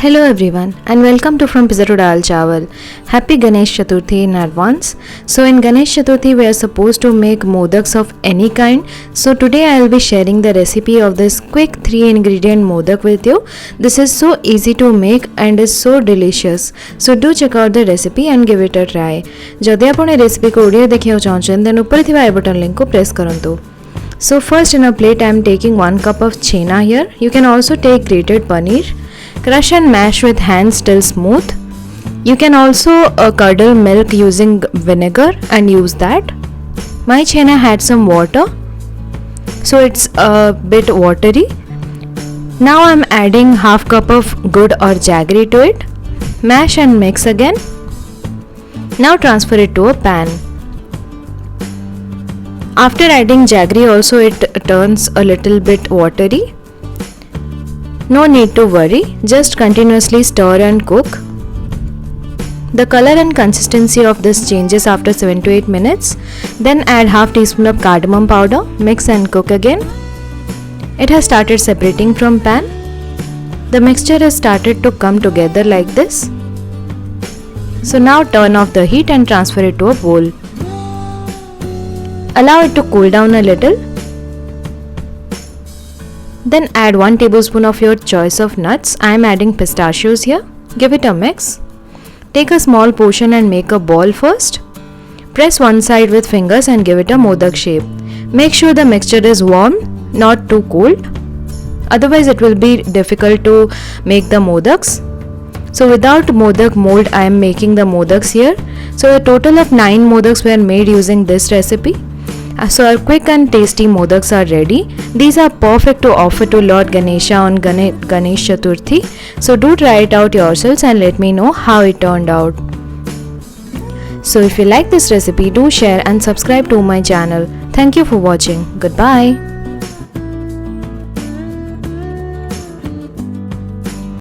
Hello everyone and welcome to frompizzatodalchawal. Happy Ganesh Chaturthi in advance. So in Ganesh Chaturthi we are supposed to make modaks of any kind. So today I will be sharing the recipe of this quick 3 ingredient modak with you. This is so easy to make and is so delicious. So do check out the recipe and give it a try. जदि आपण ए recipe को ओडिया देखियो चाहछन then ऊपर थिबा आई button link को press करंतु. So first in a plate I am taking 1 cup of chhena here. You can also take grated paneer. Crush and mash with hands till smooth. You can also curdle milk using vinegar and use that. My chhena had some water, so it's a bit watery. Now I'm adding half cup of good or jaggery to it. Mash and mix again. Now transfer it to a pan. After adding jaggery also it turns a little bit watery. No need to worry, just continuously stir and cook. The color and consistency of this changes after 7 to 8 minutes. Then add half teaspoon of cardamom powder, mix and cook again. It has started separating from pan. The mixture has started to come together like this. So now turn off the heat and transfer it to a bowl. Allow it to cool down a little. Then add 1 tablespoon of your choice of nuts. I am adding pistachios here. Give it a mix. Take a small portion and make a ball first. Press one side with fingers and give it a modak shape. Make sure the mixture is warm, not too cold. Otherwise it will be difficult to make the modaks. So without modak mold I am making the modaks here. So a total of 9 modaks were made using this recipe. So our quick and tasty modaks are ready. These are perfect to offer to Lord Ganesha on Ganesh Chaturthi. So do try it out yourselves and let me know how it turned out. So if you like this recipe, do share and subscribe to my channel. Thank you for watching. Goodbye.